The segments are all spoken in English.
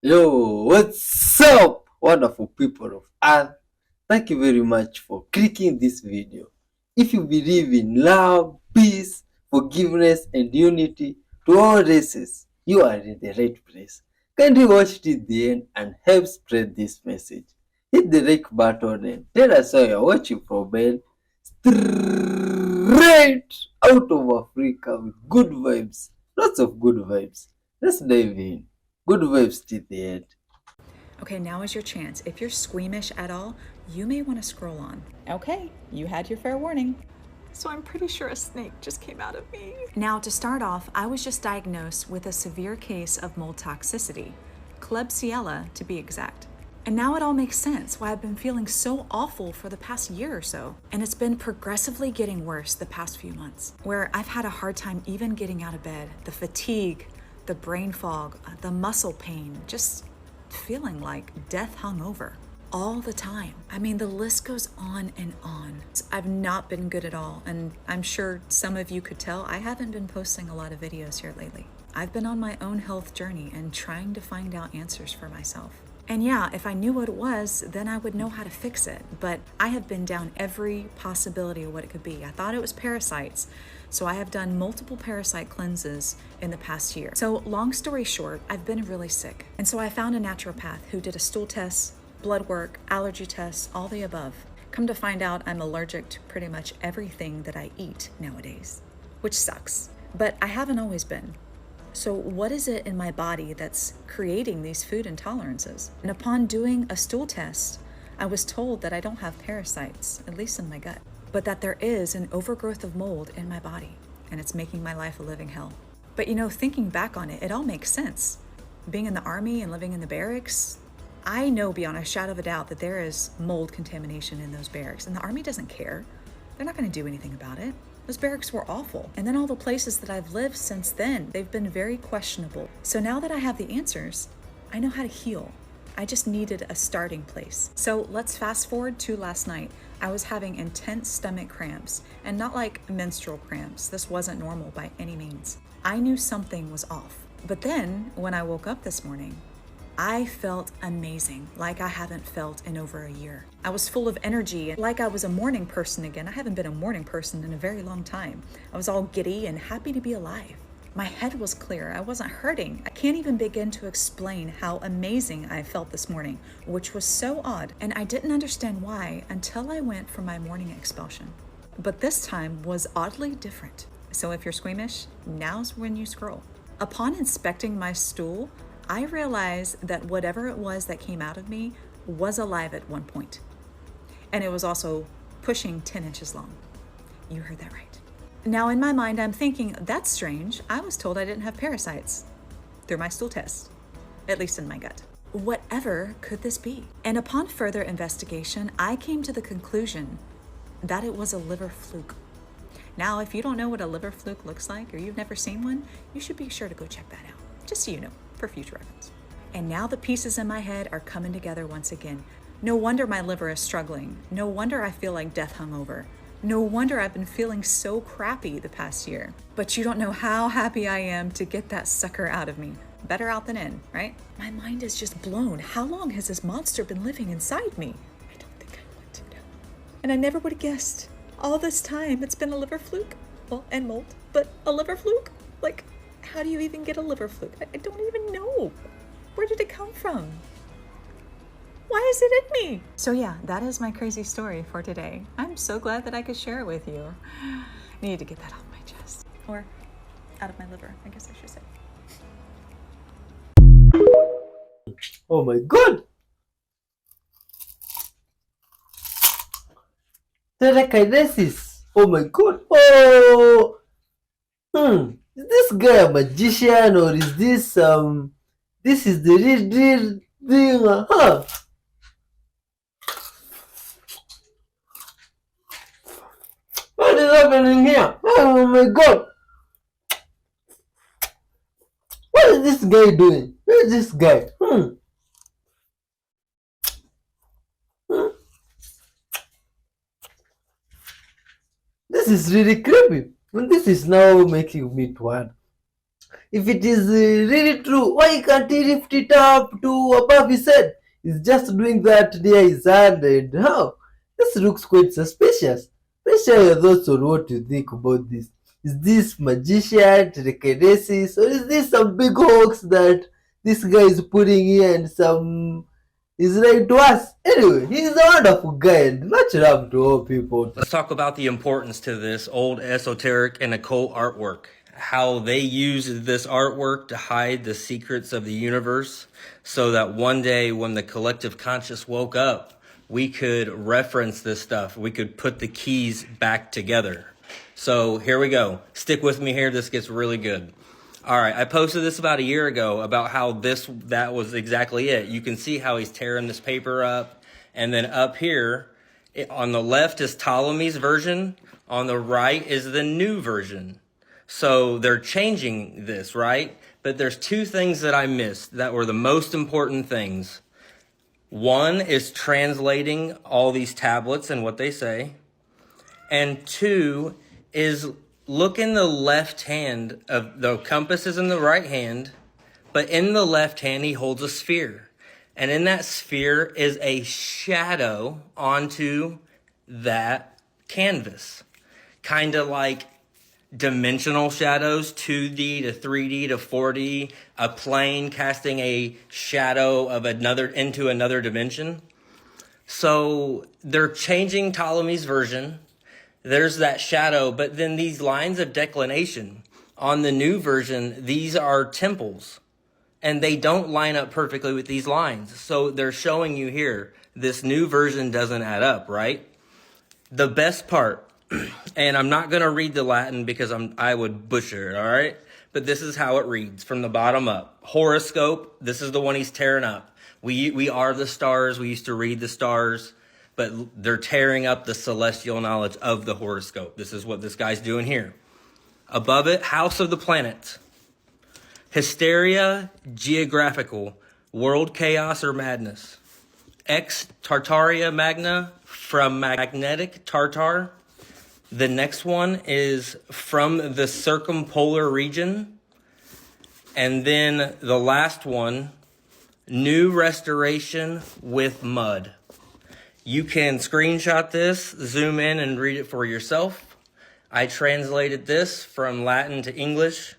Yo, what's up, wonderful people of Earth? Thank you very much for clicking this video. If you believe in love, peace, forgiveness, and unity to all races, you are in the right place. Kindly watch till the end and help spread this message. Hit the like button and tell us how you're watching from Ben. Straight out of Africa with good vibes. Lots of good vibes. Let's dive in. Good vibes till the end. Okay, now is your chance. If you're squeamish at all, you may want to scroll on. Okay, you had your fair warning. So I'm pretty sure a snake just came out of me. Now, to start off, I was just diagnosed with a severe case of mold toxicity, Klebsiella to be exact. And now it all makes sense why I've been feeling so awful for the past year or so. And it's been progressively getting worse the past few months, where I've had a hard time even getting out of bed. The fatigue, the brain fog, the muscle pain, just feeling like death hung over all the time. I mean, the list goes on and on. I've not been good at all, and I'm sure some of you could tell I haven't been posting a lot of videos here lately. I've been on my own health journey and trying to find out answers for myself. And yeah, if I knew what it was, then I would know how to fix it. But I have been down every possibility of what it could be. I thought it was parasites, so I have done multiple parasite cleanses in the past year. So long story short, I've been really sick. And so I found a naturopath who did a stool test, blood work, allergy tests, all the above. Come to find out, I'm allergic to pretty much everything that I eat nowadays, which sucks. But I haven't always been. So what is it in my body that's creating these food intolerances? And upon doing a stool test, I was told that I don't have parasites, at least in my gut, but that there is an overgrowth of mold in my body, and it's making my life a living hell. But thinking back on it, it all makes sense. Being in the army and living in the barracks, I know beyond a shadow of a doubt that there is mold contamination in those barracks, and the army doesn't care. They're not going to do anything about it. Those barracks were awful. And then all the places that I've lived since then, they've been very questionable. So now that I have the answers, I know how to heal. I just needed a starting place. So let's fast forward to last night. I was having intense stomach cramps, and not like menstrual cramps. This wasn't normal by any means. I knew something was off. But then when I woke up this morning, I felt amazing, like I haven't felt in over a year. I was full of energy, like I was a morning person again. I haven't been a morning person in a very long time. I was all giddy and happy to be alive. My head was clear. I wasn't hurting. I can't even begin to explain how amazing I felt this morning, which was so odd. And I didn't understand why until I went for my morning expulsion. But this time was oddly different. So if you're squeamish, now's when you scroll. Upon inspecting my stool, I realized that whatever it was that came out of me was alive at one point. And it was also pushing 10 inches long. You heard that right. Now in my mind, I'm thinking, that's strange. I was told I didn't have parasites through my stool test, at least in my gut. Whatever could this be? And upon further investigation, I came to the conclusion that it was a liver fluke. Now, if you don't know what a liver fluke looks like, or you've never seen one, you should be sure to go check that out, just so you know, for future reference. And now the pieces in my head are coming together once again. No wonder my liver is struggling. No wonder I feel like death hung over. No wonder I've been feeling so crappy the past year. But you don't know how happy I am to get that sucker out of me. Better out than in, right? My mind is just blown. How long has this monster been living inside me? I don't think I want to know. And I never would have guessed. All this time it's been a liver fluke. Well, and mold, but a liver fluke? Like, how do you even get a liver fluke? I don't even know. Where did it come from? Why is it in me? So yeah, that is my crazy story for today. I'm so glad that I could share it with you. I needed to get that off my chest. Or out of my liver, I guess I should say. Oh my god! Telekinesis! Oh my god! Oh! Is this guy a magician, or is this this is the real thing? Huh? What is happening here? Oh my god! What is this guy doing? Who is this guy? This is really creepy. And this is now making me to if it is really true, why can't he lift it up to above his head? He's just doing that near his hand, and how? This looks quite suspicious. Let's share your thoughts on what you think about this. Is this magician, telekinesis, or is this some big hoax that this guy is putting here and some is lying to us? Anyway, he's a wonderful guy and much love to all people. Let's talk about the importance to this old esoteric and occult artwork. How they used this artwork to hide the secrets of the universe so that one day when the collective conscious woke up, we could reference this stuff. We could put the keys back together. So here we go. Stick with me here. This gets really good. All right, I posted this about a year ago about how that was exactly it. You can see how he's tearing this paper up. And then up here, on the left is Ptolemy's version. On the right is the new version. So they're changing this, right? But there's two things that I missed that were the most important things. One is translating all these tablets and what they say. And two is look in the left hand of the compass is in the right hand, but in the left hand he holds a sphere. And in that sphere is a shadow onto that canvas. Kind of like dimensional shadows, 2D to 3D to 4D, a plane casting a shadow of into another dimension. So they're changing Ptolemy's version. There's that shadow, but then these lines of declination on the new version, these are temples, and they don't line up perfectly with these lines. So they're showing you here, this new version doesn't add up, right? The best part, and I'm not going to read the Latin because I would butcher it, all right? But this is how it reads from the bottom up. Horoscope, this is the one he's tearing up. We are the stars. We used to read the stars, but they're tearing up the celestial knowledge of the horoscope. This is what this guy's doing here. Above it, House of the Planets. Hysteria Geographical, World Chaos or Madness. Ex Tartaria Magna, from Magnetic Tartar. The next one is from the circumpolar region. And then the last one, New Restoration with Mud. You can screenshot this, zoom in, and read it for yourself. I translated this from Latin to English,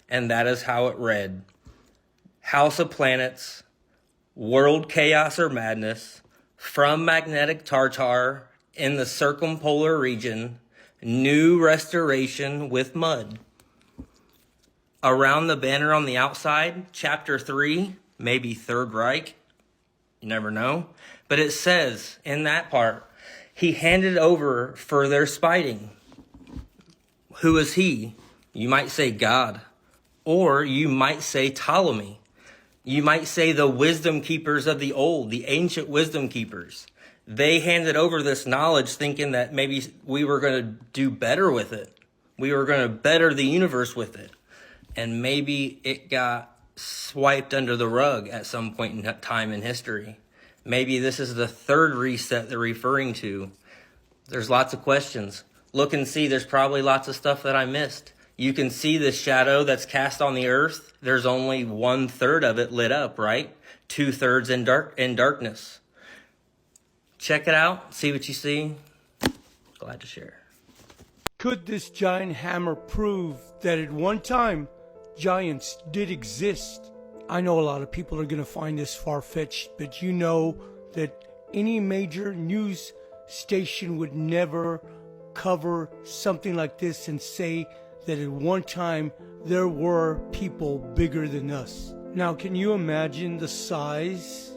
and that is how it read. House of Planets, World Chaos or Madness, from Magnetic Tartar, in the circumpolar region, New Restoration with Mud. Around the banner on the outside, Chapter 3, maybe Third Reich, you never know. But it says in that part, he handed over for their spiting. Who is he? You might say God, or you might say Ptolemy. You might say the wisdom keepers of the old, the ancient wisdom keepers. They handed over this knowledge thinking that maybe we were going to do better with it. We were going to better the universe with it. And maybe it got swiped under the rug at some point in time in history. Maybe this is the third reset they're referring to. There's lots of questions. Look and see, there's probably lots of stuff that I missed. You can see the shadow that's cast on the earth. There's only 1/3 of it lit up, right? 2/3 in darkness. Check it out. See what you see. Glad to share. Could this giant hammer prove that at one time giants did exist? I know a lot of people are going to find this far-fetched, but you know that any major news station would never cover something like this and say that at one time there were people bigger than us. Now, can you imagine the size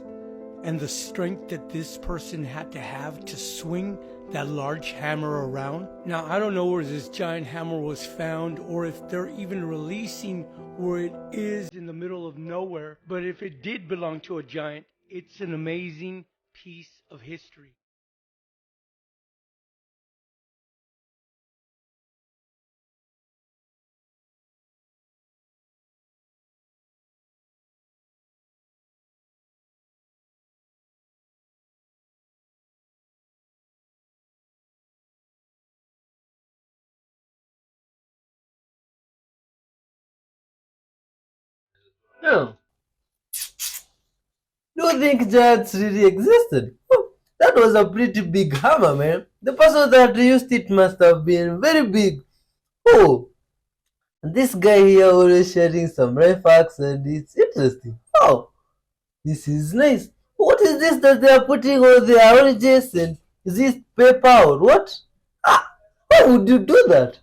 and the strength that this person had to have to swing that large hammer around? Now, I don't know where this giant hammer was found or if they're even releasing where it is in the middle of nowhere, but if it did belong to a giant, it's an amazing piece of history. No. Do you think giants really existed? Oh, that was a pretty big hammer, man. The person that used it must have been very big. Oh, and this guy here always sharing some rare facts and it's interesting. Oh, this is nice. What is this that they are putting on their oranges and is this paper or what? Ah, why would you do that?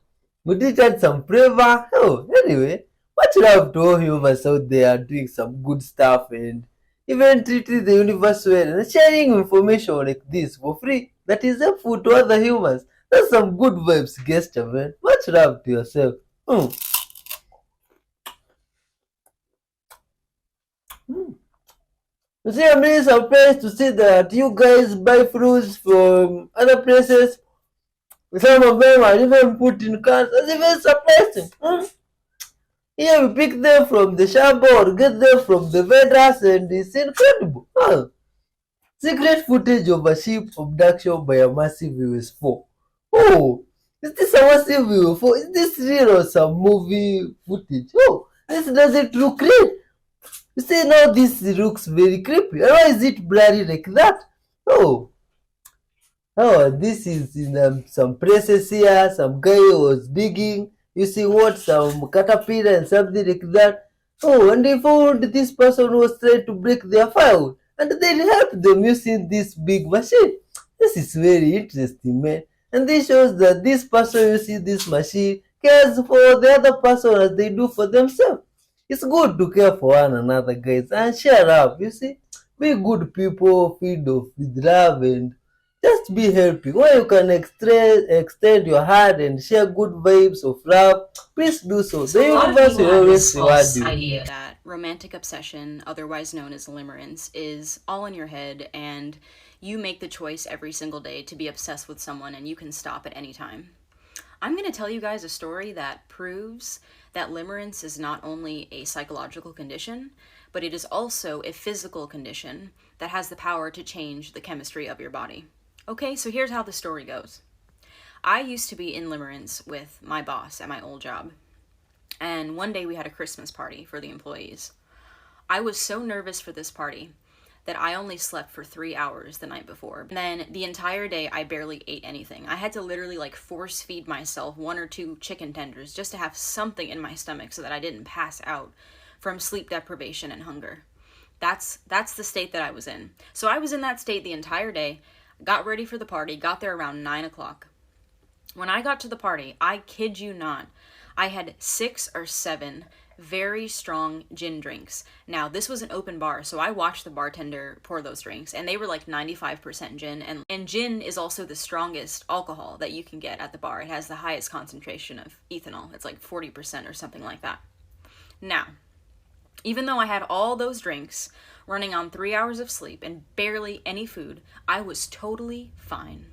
Would it add some flavor? Oh, anyway, much love to all humans out there doing some good stuff and even treating the universe well and sharing information like this for free that is helpful to other humans. That's some good vibes, gesture, man. Much love to yourself. Hmm. Hmm. You see, I'm really surprised to see that you guys buy fruits from other places. Some of them are even put in cars. That's even surprising. Hmm. Here we pick them from the shop or get them from the vendors and it's incredible. Huh. Secret footage of a ship abduction by a massive UFO. Oh, is this a massive UFO? Is this real or some movie footage? Oh, this doesn't look real. You see now this looks very creepy. Why is it blurry like that? Oh, oh, this is in some places here. Some guy was digging, using what some caterpillar and something like that. Oh, and they found this person was trying to break their firewood, and they helped them using this big machine. This is very interesting, man. And this shows that this person using this machine cares for the other person as they do for themselves. It's good to care for one another, guys, and share up. You see, be good people, feed off with love and just be helping. When you can extend your heart and share good vibes of love, please do so. The universe will always reward you. Idea that romantic obsession, otherwise known as limerence, is all in your head and you make the choice every single day to be obsessed with someone and you can stop at any time. I'm going to tell you guys a story that proves that limerence is not only a psychological condition, but it is also a physical condition that has the power to change the chemistry of your body. Okay, so here's how the story goes. I used to be in limerence with my boss at my old job, and one day we had a Christmas party for the employees. I was so nervous for this party that I only slept for 3 hours the night before. And then the entire day I barely ate anything. I had to literally like force feed myself 1 or 2 chicken tenders just to have something in my stomach so that I didn't pass out from sleep deprivation and hunger. That's the state that I was in. So I was in that state the entire day, got ready for the party, got there around 9 o'clock. When I got to the party, I kid you not, I had 6 or 7 very strong gin drinks. Now, this was an open bar, so I watched the bartender pour those drinks, and they were like 95% gin, and gin is also the strongest alcohol that you can get at the bar. It has the highest concentration of ethanol. It's like 40% or something like that. Now, even though I had all those drinks, running on 3 hours of sleep, and barely any food, I was totally fine.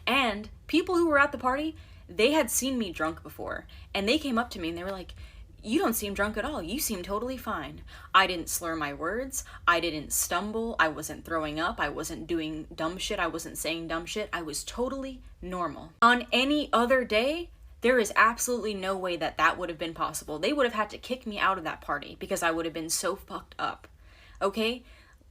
And people who were at the party, they had seen me drunk before, and they came up to me and they were like, "You don't seem drunk at all. You seem totally fine." I didn't slur my words. I didn't stumble. I wasn't throwing up. I wasn't doing dumb shit. I wasn't saying dumb shit. I was totally normal. On any other day, there is absolutely no way that that would have been possible. They would have had to kick me out of that party because I would have been so fucked up. Okay?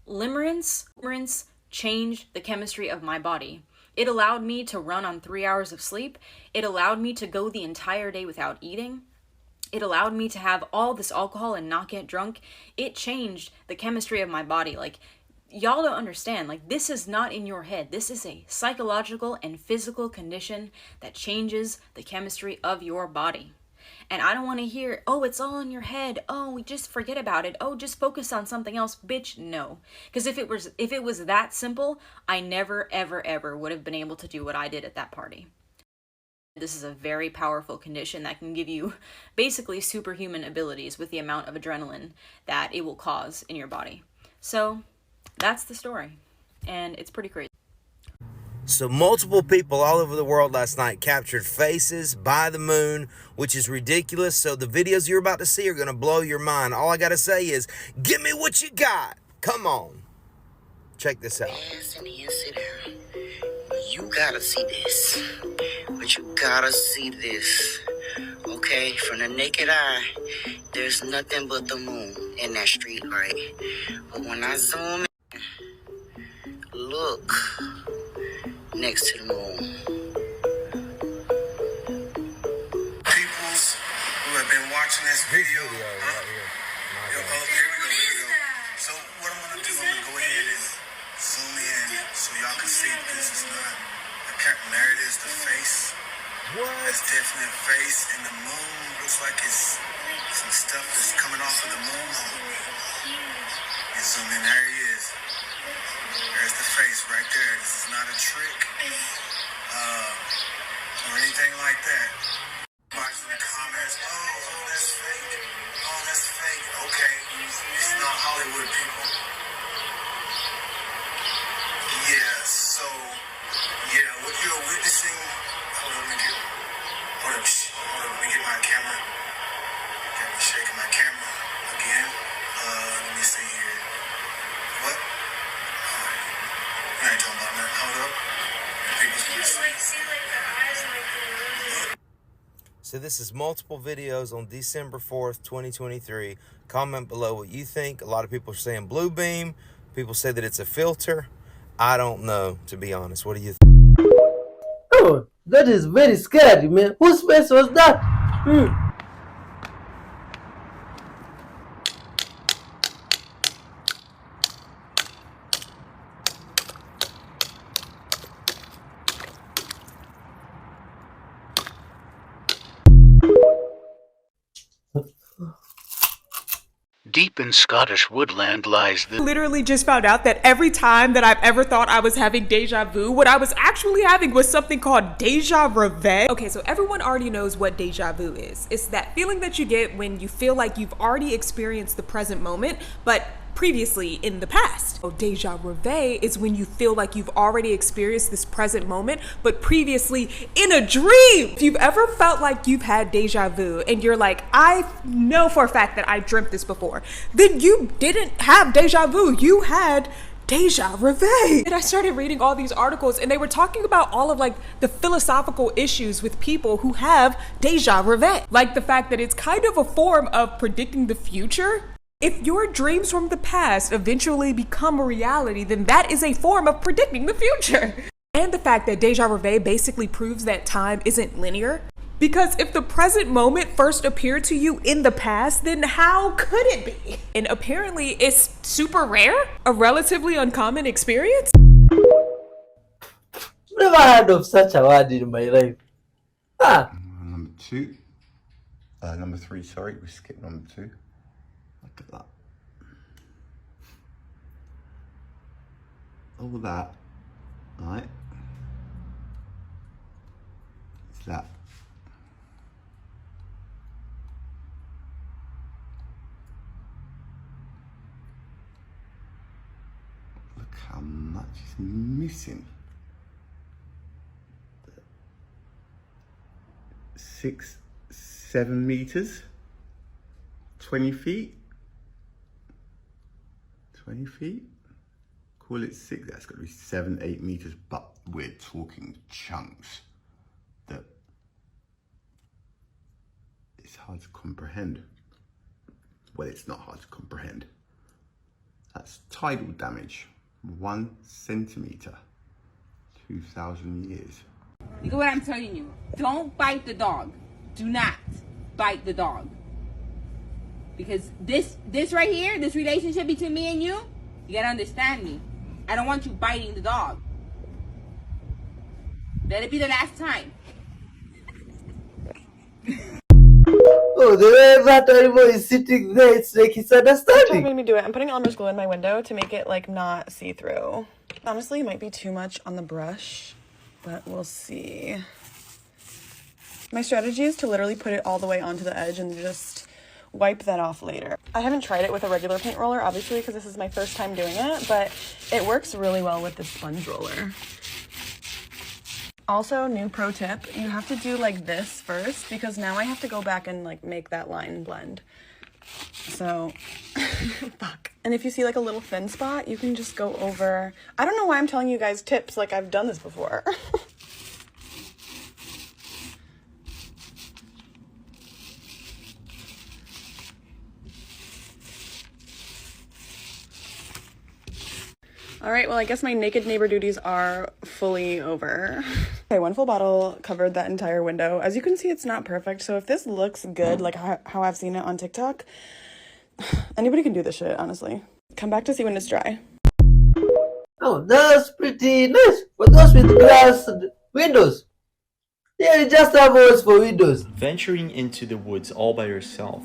Limerence changed the chemistry of my body. It allowed me to run on 3 hours of sleep. It allowed me to go the entire day without eating. It allowed me to have all this alcohol and not get drunk. It changed the chemistry of my body. Like, y'all don't understand. Like, this is not in your head. This is a psychological and physical condition that changes the chemistry of your body. And I don't want to hear, "Oh, it's all in your head. Oh, just forget about it. Oh, just focus on something else." Bitch, no. Because if it was that simple, I never, ever, ever would have been able to do what I did at that party. This is a very powerful condition that can give you basically superhuman abilities with the amount of adrenaline that it will cause in your body. So that's the story, and it's pretty crazy. So multiple people all over the world last night captured faces by the moon, which is ridiculous. So the videos you're about to see are going to blow your mind. All I got to say is, give me what you got. Come on. Check this out. You gotta see this. But you gotta see this. Okay, from the naked eye, there's nothing but the moon in that street light. But when I zoom in, look next to the moon. Peoples who have been watching this video. Here we go. So what I'm gonna do, I'm gonna go ahead and zoom in so y'all can see this is not a camera. There it is, the face. That's definitely a face, and the moon looks like it's some stuff that's coming off of the moon. And zoom in, there he is. There's the face right there. This is not a trick or anything like that. Watch in the comments, oh, that's fake. Oh, that's fake. Okay, it's not Hollywood, people. Yeah, so, yeah, what you're witnessing, hold on, let me get my camera. Got me shaking my camera again. Let me see here. What? You ain't talking about nothing. Hold up. So this is multiple videos on December 4th, 2023. Comment below what you think. A lot of people are saying blue beam. People say that it's a filter. I don't know, to be honest. What do you think? Oh, that is very scary, man. Whose face was that? Deep in Scottish woodland lies the... Literally just found out that every time that I've ever thought I was having deja vu, what I was actually having was something called deja revenge. Okay, so everyone already knows what deja vu is. It's that feeling that you get when you feel like you've already experienced the present moment, but previously in the past. So deja revenge is when you feel like you've already experienced this present moment, but previously in a dream. If you've ever felt like you've had deja vu and you're like, I know for a fact that I dreamt this before, then you didn't have deja vu, you had deja revenge. And I started reading all these articles and they were talking about all of like the philosophical issues with people who have deja revenge. Like the fact that it's kind of a form of predicting the future. If your dreams from the past eventually become a reality, then that is a form of predicting the future. And the fact that deja revenge basically proves that time isn't linear. Because if the present moment first appeared to you in the past, then how could it be? And apparently it's super rare, a relatively uncommon experience. Never heard of such a word in my life. Number three, sorry, we skipped number two. Look at that. All that, right? It's that. Look how much is missing. 6, 7 meters, 20 feet. 20 feet, call it 6, that's got to be 7, 8 meters, but we're talking chunks that it's hard to comprehend. Well, it's not hard to comprehend. That's tidal damage, 1 centimeter, 2,000 years. You get what I'm telling you? Don't bite the dog. Do not bite the dog. Because this right here, this relationship between me and you gotta understand me. I don't want you biting the dog. Let it be the last time. Oh, the way that animal is sitting there, it's like he's understanding. Made me do it. I'm putting Elmer's glue in my window to make it like not see-through. Honestly, it might be too much on the brush, but we'll see. My strategy is to literally put it all the way onto the edge and just wipe that off later. I haven't tried it with a regular paint roller, obviously, because this is my first time doing it, but it works really well with the sponge roller. Also, new pro tip, you have to do like this first, because now I have to go back and like make that line blend. So, fuck. And if you see like a little thin spot, you can just go over. I don't know why I'm telling you guys tips like I've done this before. All right, well, I guess my naked neighbor duties are fully over. Okay, one full bottle covered that entire window. As you can see, it's not perfect. So if this looks good, like how I've seen it on TikTok, anybody can do this shit, honestly. Come back to see when it's dry. Oh, that's pretty nice. For those with glass windows. Yeah, you just have holes for windows. Venturing into the woods all by yourself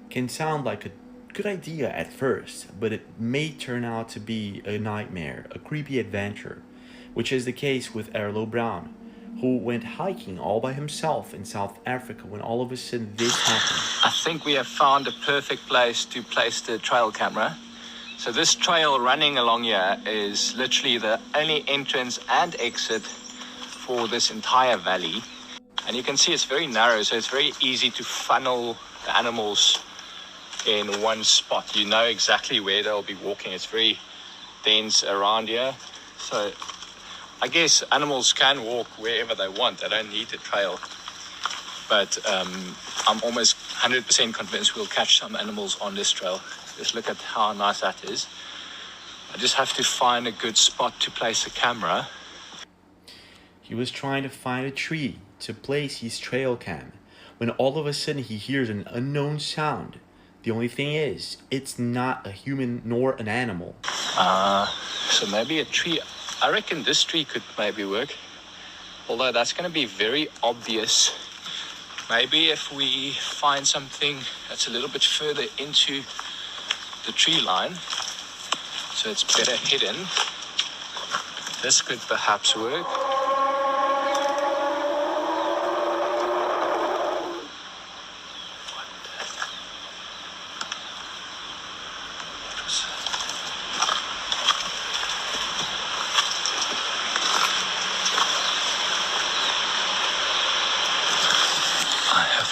can sound like a good idea at first, but it may turn out to be a nightmare, a creepy adventure, which is the case with Erlo Brown, who went hiking all by himself in South Africa when all of a sudden this happened. I think we have found a perfect place to place the trail camera. So this trail running along here is literally the only entrance and exit for this entire valley. And you can see it's very narrow, so it's very easy to funnel the animals in one spot. You know exactly where they'll be walking. It's very dense around here. So I guess animals can walk wherever they want. They don't need the trail. But I'm almost 100% convinced we'll catch some animals on this trail. Just look at how nice that is. I just have to find a good spot to place the camera. He was trying to find a tree to place his trail cam when all of a sudden he hears an unknown sound. The only thing is, it's not a human nor an animal. So maybe a tree. I reckon this tree could maybe work. Although that's going to be very obvious. Maybe if we find something that's a little bit further into the tree line, so it's better hidden, this could perhaps work.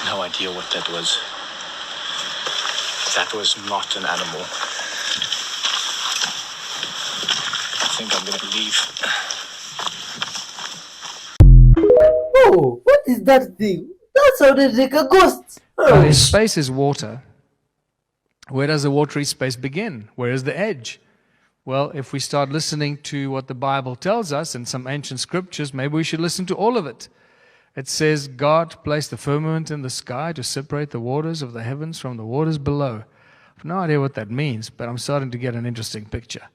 No idea what that was. That was not an animal. I think I'm gonna leave. Oh, what is that thing? That sounded like a ghost. But if space is water, where does the watery space begin? Where is the edge? Well, if we start listening to what the Bible tells us and some ancient scriptures, maybe we should listen to all of it. It says God placed the firmament in the sky to separate the waters of the heavens from the waters below. I have no idea what that means, but I'm starting to get an interesting picture.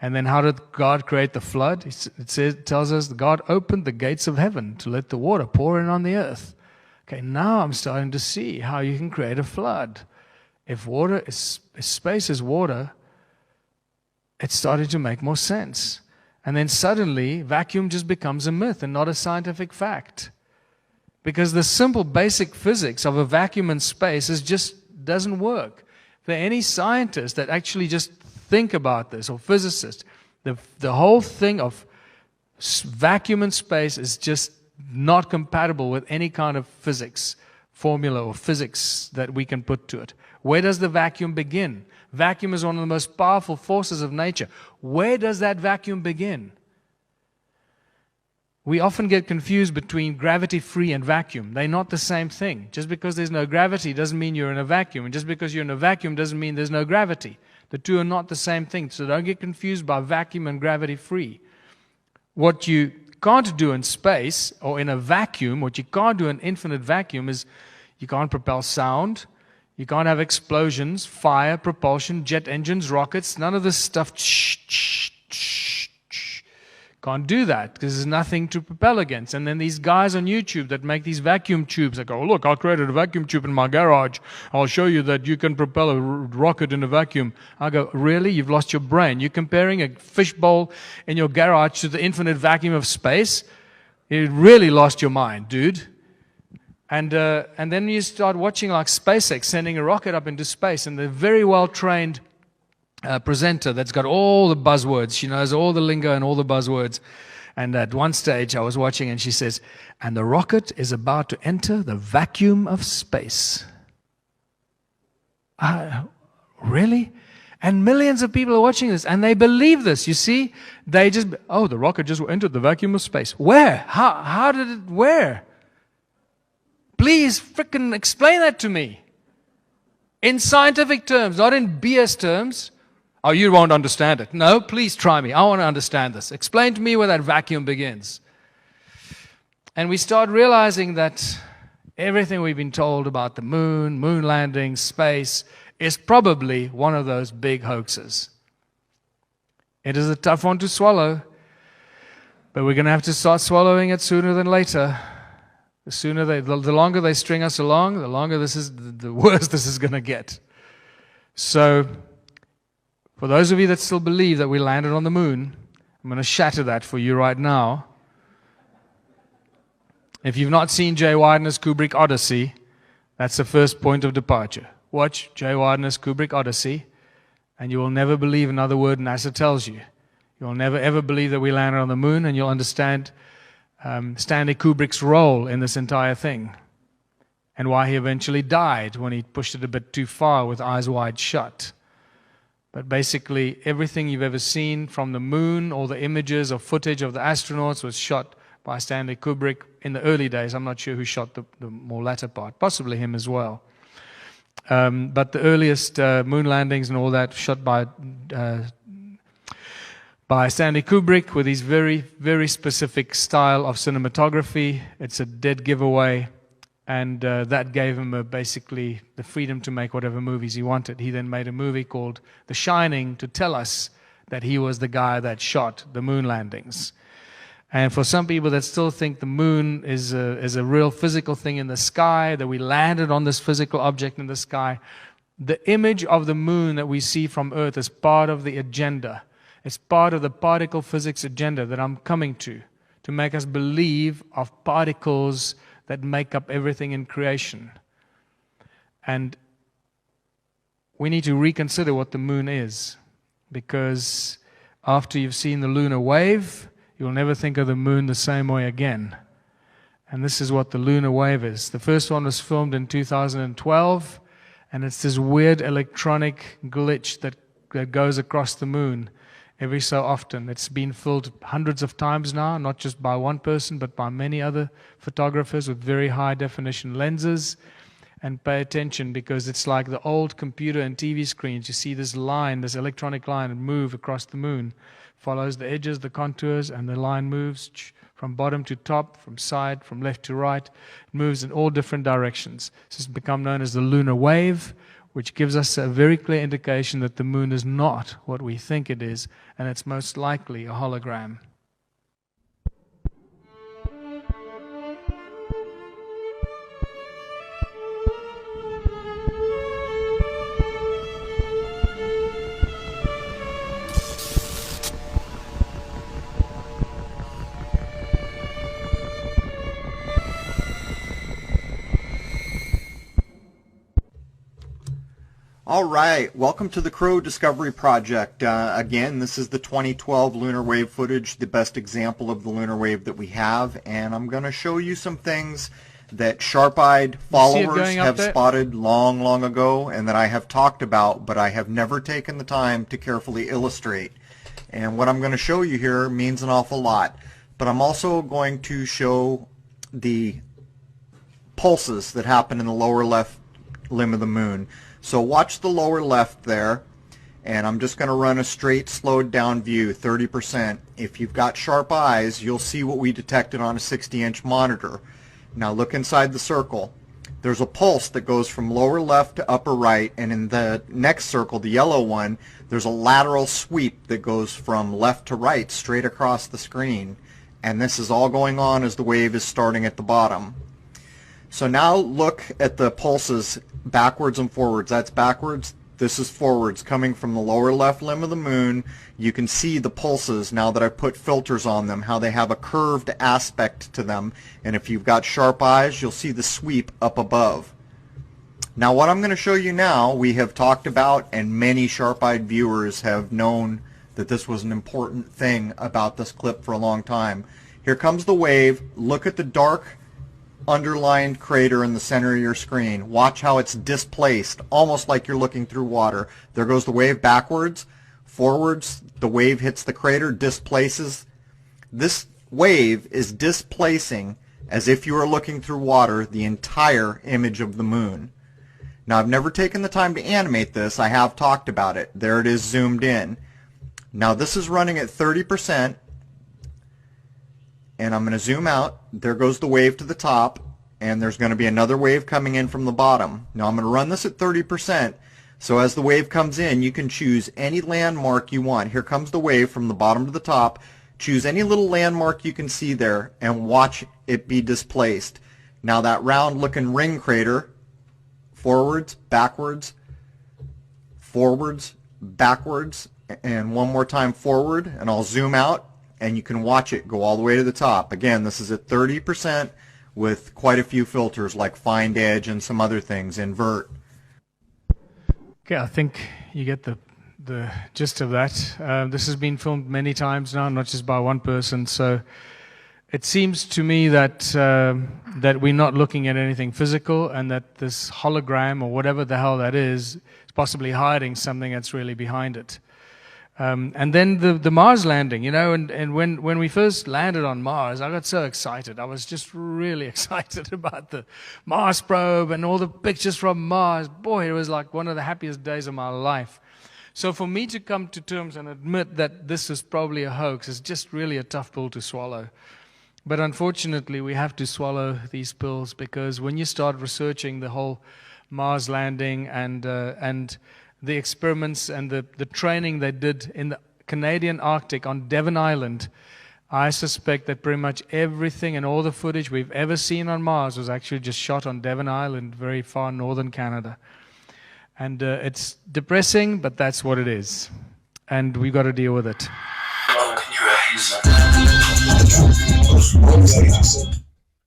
And then how did God create the flood? It tells us God opened the gates of heaven to let the water pour in on the earth. Okay, now I'm starting to see how you can create a flood. If space is water, it's starting to make more sense. And then suddenly, vacuum just becomes a myth and not a scientific fact. Because the simple basic physics of a vacuum in space just doesn't work. If there are any scientists that actually just think about this, or physicists, the whole thing of vacuum in space is just not compatible with any kind of physics formula or physics that we can put to it. Where does the vacuum begin? Vacuum is one of the most powerful forces of nature. Where does that vacuum begin? We often get confused between gravity-free and vacuum. They're not the same thing. Just because there's no gravity doesn't mean you're in a vacuum. And just because you're in a vacuum doesn't mean there's no gravity. The two are not the same thing. So don't get confused by vacuum and gravity-free. What you can't do in space or in a vacuum, what you can't do in infinite vacuum is you can't propel sound. You can't have explosions, fire, propulsion, jet engines, rockets, none of this stuff. Can't do that because there's nothing to propel against. And then these guys on YouTube that make these vacuum tubes, they go, oh, look, I created a vacuum tube in my garage. I'll show you that you can propel a rocket in a vacuum. I go, really? You've lost your brain. You're comparing a fishbowl in your garage to the infinite vacuum of space? You really lost your mind, dude. And then you start watching like SpaceX sending a rocket up into space, and the very well-trained presenter that's got all the buzzwords. She knows all the lingo and all the buzzwords. And at one stage I was watching and she says, and the rocket is about to enter the vacuum of space. Really? And millions of people are watching this and they believe this. You see, they just, oh, the rocket just entered the vacuum of space. Where? How did it, where? Please frickin' explain that to me. In scientific terms, not in BS terms. Oh, you won't understand it. No, please try me. I want to understand this. Explain to me where that vacuum begins. And we start realizing that everything we've been told about the moon, moon landing, space, is probably one of those big hoaxes. It is a tough one to swallow, but we're going to have to start swallowing it sooner than later. The longer they string us along, the worse this is going to get. So, for those of you that still believe that we landed on the moon, I'm going to shatter that for you right now. If you've not seen Jay Widener's Kubrick Odyssey, that's the first point of departure. Watch Jay Widener's Kubrick Odyssey, and you will never believe another word NASA tells you. You'll never ever believe that we landed on the moon, and you'll understand Stanley Kubrick's role in this entire thing, and why he eventually died when he pushed it a bit too far with eyes wide shut. But basically, everything you've ever seen from the moon, all the images or footage of the astronauts was shot by Stanley Kubrick in the early days. I'm not sure who shot the more latter part, possibly him as well. But the earliest moon landings and all that shot by Stanley Kubrick with his very, very specific style of cinematography. It's a dead giveaway, and that gave him basically the freedom to make whatever movies he wanted. He then made a movie called The Shining to tell us that he was the guy that shot the moon landings. And for some people that still think the moon is a real physical thing in the sky, that we landed on this physical object in the sky, the image of the moon that we see from Earth is part of the agenda. It's part of the particle physics agenda that I'm coming to make us believe of particles that make up everything in creation. And we need to reconsider what the moon is, because after you've seen the lunar wave, you'll never think of the moon the same way again. And this is what the lunar wave is. The first one was filmed in 2012, and it's this weird electronic glitch that goes across the moon every so often. It's been filmed hundreds of times now, not just by one person, but by many other photographers with very high definition lenses. And pay attention, because it's like the old computer and TV screens. You see this line, this electronic line, move across the moon. Follows the edges, the contours, and the line moves from bottom to top, from side, from left to right. It moves in all different directions. This has become known as the lunar wave, which gives us a very clear indication that the moon is not what we think it is, and it's most likely a hologram. All right, welcome to the Crow Discovery Project. Again, this is the 2012 lunar wave footage, the best example of the lunar wave that we have, and I'm going to show you some things that sharp-eyed followers have spotted long, long ago, and that I have talked about, but I have never taken the time to carefully illustrate. And what I'm going to show you here means an awful lot, but I'm also going to show the pulses that happen in the lower left limb of the moon. So watch the lower left there, and I'm just going to run a straight slowed down view, 30%. If you've got sharp eyes, you'll see what we detected on a 60-inch monitor. Now look inside the circle. There's a pulse that goes from lower left to upper right, and in the next circle, the yellow one, there's a lateral sweep that goes from left to right straight across the screen. And this is all going on as the wave is starting at the bottom. So now look at the pulses backwards and forwards. That's backwards. This is forwards, coming from the lower left limb of the moon. You can see the pulses now that I've put filters on them, how they have a curved aspect to them. And if you've got sharp eyes, you'll see the sweep up above. Now what I'm going to show you now, we have talked about, and many sharp-eyed viewers have known that this was an important thing about this clip for a long time. Here comes the wave. Look at the dark underlined crater in the center of your screen. Watch how it's displaced, almost like you're looking through water. There goes the wave backwards, forwards, the wave hits the crater, displaces. This wave is displacing, as if you were looking through water, the entire image of the moon. Now, I've never taken the time to animate this. I have talked about it. There it is zoomed in. Now, this is running at 30%, and I'm going to zoom out. There goes the wave to the top, and there's going to be another wave coming in from the bottom. Now, I'm going to run this at 30%, so as the wave comes in, you can choose any landmark you want. Here comes the wave from the bottom to the top. Choose any little landmark you can see there and watch it be displaced. Now, that round-looking ring crater, forwards, backwards, and one more time forward, and I'll zoom out, and you can watch it go all the way to the top. Again, this is at 30% with quite a few filters like find edge and some other things, invert. Okay, I think you get the gist of that. This has been filmed many times now, not just by one person, so it seems to me that that we're not looking at anything physical, and that this hologram, or whatever the hell that is possibly hiding something that's really behind it. And then the Mars landing, you know, and when we first landed on Mars, I got so excited. I was just really excited about the Mars probe and all the pictures from Mars. Boy, it was like one of the happiest days of my life. So for me to come to terms and admit that this is probably a hoax is just really a tough pill to swallow. But unfortunately, we have to swallow these pills, because when you start researching the whole Mars landing and the experiments and the training they did in the Canadian Arctic on Devon Island, I suspect that pretty much everything and all the footage we've ever seen on Mars was actually just shot on Devon Island, very far northern Canada. And it's depressing, but that's what it is. And we've got to deal with it.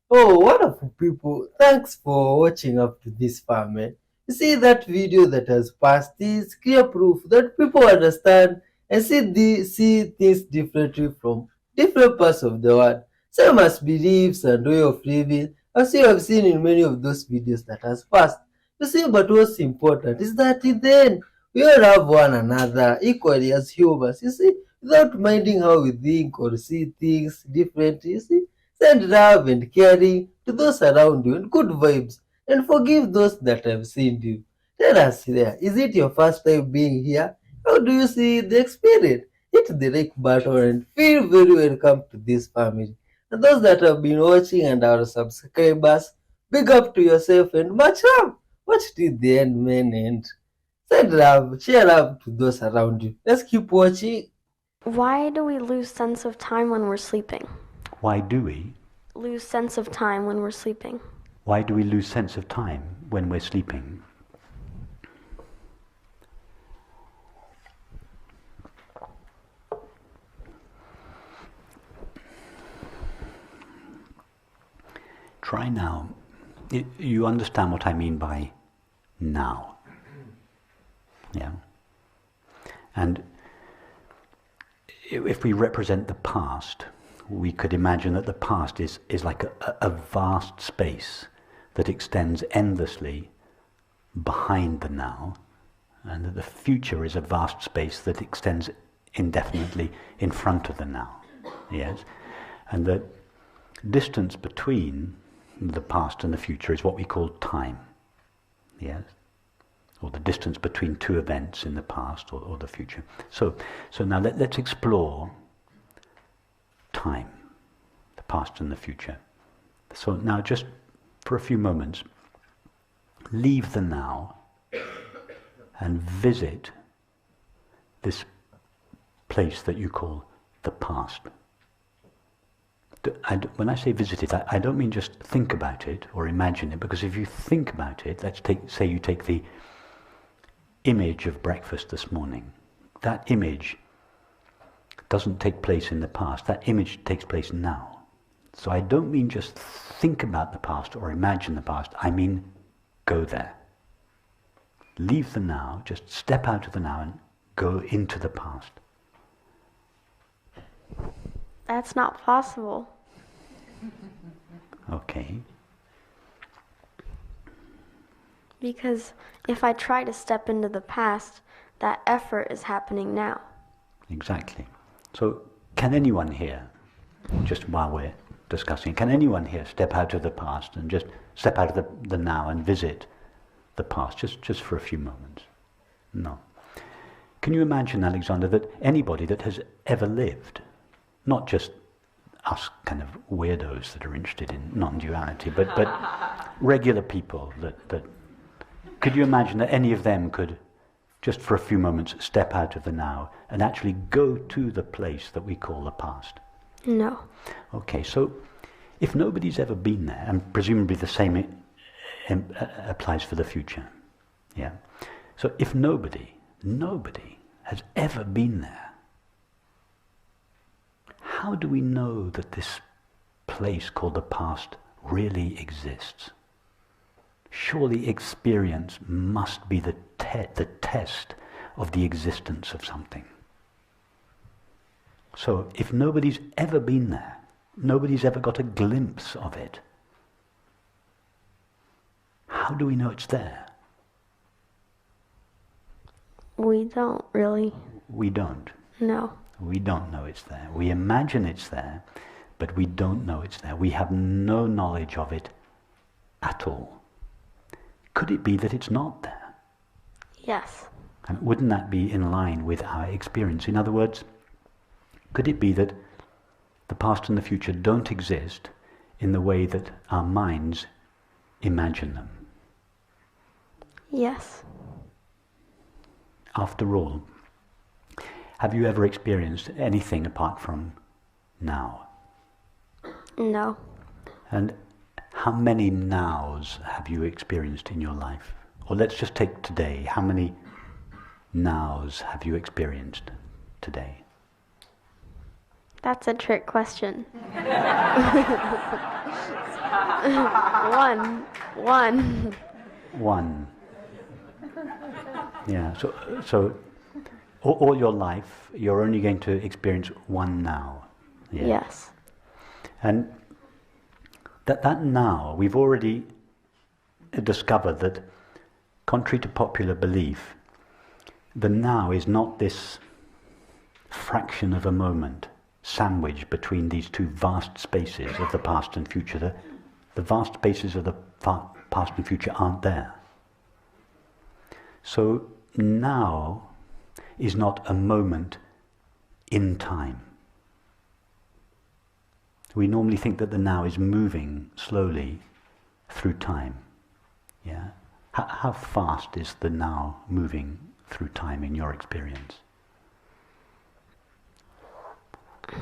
Oh, wonderful people. Thanks for watching up to this far, man. You see, that video that has passed is clear proof that people understand and see things differently from different parts of the world. Same as beliefs and way of living, as you have seen in many of those videos that has passed. You see, but what's important is that in the end, we all love one another equally as humans, you see, without minding how we think or see things differently, you see. Send love and caring to those around you and good vibes, and forgive those that have sinned you. Tell us there, is it your first time being here? How do you see the experience? Hit the like button and feel very welcome to this family. And those that have been watching and our subscribers, big up to yourself and much love. Watch till the end, man, and send love, share love to those around you. Let's keep watching. Why do we lose sense of time when we're sleeping? Why do we? Lose sense of time when we're sleeping. Why do we lose sense of time when we're sleeping? Try now. You understand what I mean by now. Yeah. And if we represent the past, we could imagine that the past is like a vast space that extends endlessly behind the now, and that the future is a vast space that extends indefinitely in front of the now. Yes? And the distance between the past and the future is what we call time. Yes? Or the distance between two events in the past or the future. So now let's explore time, the past and the future. So now, just for a few moments, leave the now and visit this place that you call the past. When I say visit it, I don't mean just think about it or imagine it, because if you think about it, say you take the image of breakfast this morning. That image doesn't take place in the past. That image takes place now. So I don't mean just think about the past or imagine the past. I mean go there. Leave the now, just step out of the now and go into the past. That's not possible. Okay. Because if I try to step into the past, that effort is happening now. Exactly. So can anyone here, just while we're discussing, can anyone here step out of the past and just step out of the now and visit the past, just for a few moments. No. Can you imagine, Alexander, that anybody that has ever lived, not just us kind of weirdos that are interested in non-duality, but regular people that could you imagine that any of them could, just for a few moments, step out of the now and actually go to the place that we call the past? No. Okay, so if nobody's ever been there, and presumably the same applies for the future, yeah. So if nobody has ever been there, how do we know that this place called the past really exists? Surely experience must be the test of the existence of something. So if nobody's ever been there, nobody's ever got a glimpse of it, how do we know it's there? We don't really. We don't. No. We don't know it's there. We imagine it's there, but we don't know it's there. We have no knowledge of it at all. Could it be that it's not there? Yes. And wouldn't that be in line with our experience? In other words, could it be that the past and the future don't exist in the way that our minds imagine them? Yes. After all, have you ever experienced anything apart from now? No. And how many nows have you experienced in your life? Or let's just take today. How many nows have you experienced today? That's a trick question. One. Yeah, so all your life, you're only going to experience one now. Yeah? Yes. And that now, we've already discovered that, contrary to popular belief, the now is not this fraction of a moment sandwiched between these two vast spaces of the past and future. The vast spaces of the past and future aren't there. So now is not a moment in time. We normally think that the now is moving slowly through time. Yeah? How fast is the now moving through time in your experience?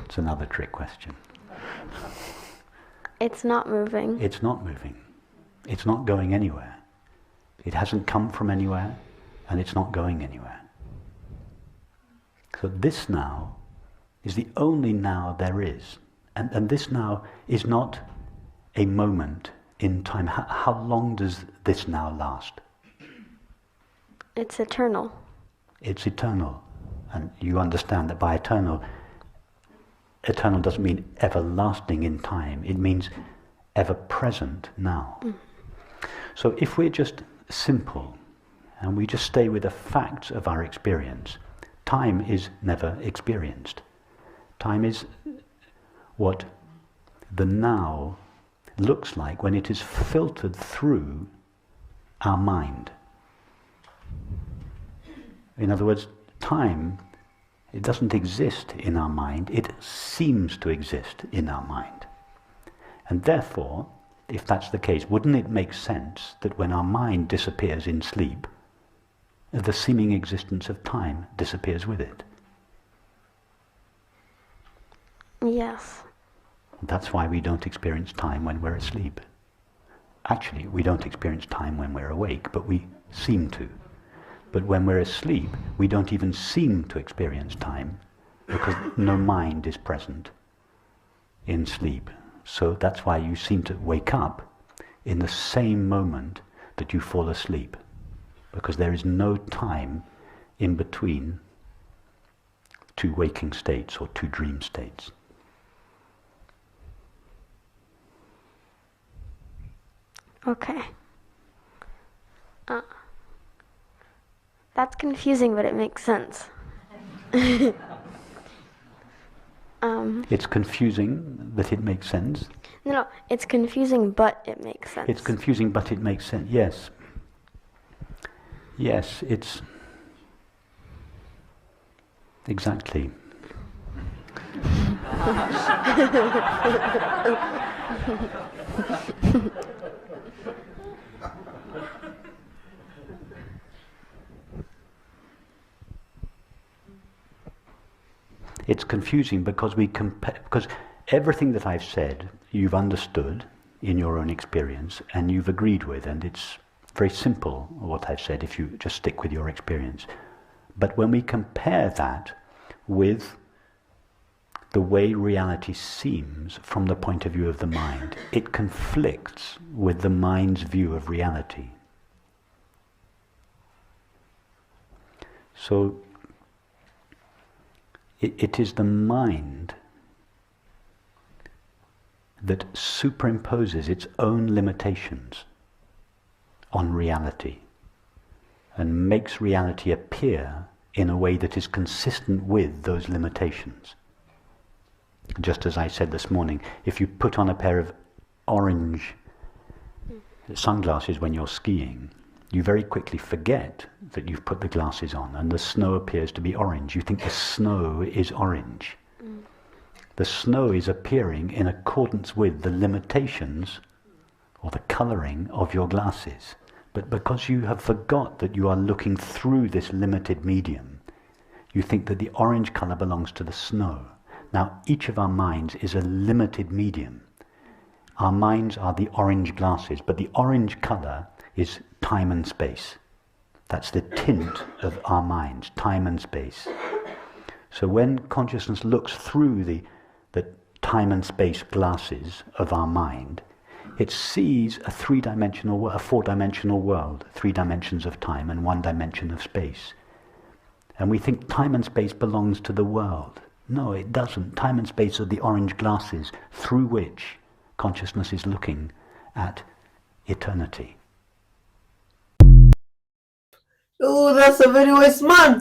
It's another trick question. It's not moving. It's not moving. It's not going anywhere. It hasn't come from anywhere, and it's not going anywhere. So this now is the only now there is. And this now is not a moment in time. How long does this now last? It's eternal. It's eternal. And you understand that by eternal doesn't mean everlasting in time. It means ever present now. Mm. So if we're just simple and we just stay with the facts of our experience, time is never experienced. Time is what the now looks like when it is filtered through our mind. In other words, time, it doesn't exist in our mind, it seems to exist in our mind. And therefore, if that's the case, wouldn't it make sense that when our mind disappears in sleep, the seeming existence of time disappears with it? Yes. That's why we don't experience time when we're asleep. Actually, we don't experience time when we're awake, but we seem to. But when we're asleep, we don't even seem to experience time because no mind is present in sleep. So that's why you seem to wake up in the same moment that you fall asleep, because there is no time in between two waking states or two dream states. Okay. That's confusing, but it makes sense. It's confusing that it makes sense. No, it's confusing, but it makes sense. It's confusing, but it makes sense. Yes. Yes, it's exactly. It's confusing because because everything that I've said you've understood in your own experience and you've agreed with, and it's very simple what I've said if you just stick with your experience. But when we compare that with the way reality seems from the point of view of the mind, it conflicts with the mind's view of reality. So it is the mind that superimposes its own limitations on reality and makes reality appear in a way that is consistent with those limitations. Just as I said this morning, if you put on a pair of orange sunglasses when you're skiing, you very quickly forget that you've put the glasses on and the snow appears to be orange. You think the snow is orange. The snow is appearing in accordance with the limitations or the colouring of your glasses. But because you have forgot that you are looking through this limited medium, you think that the orange colour belongs to the snow. Now, each of our minds is a limited medium. Our minds are the orange glasses, but the orange colour is time and space. That's the tint of our minds, time and space. So when consciousness looks through the time and space glasses of our mind, it sees a three-dimensional, a four-dimensional world, 3 dimensions of time and 1 dimension of space. And we think time and space belongs to the world. No, it doesn't. Time and space are the orange glasses through which consciousness is looking at eternity. Oh, that's a very wise man.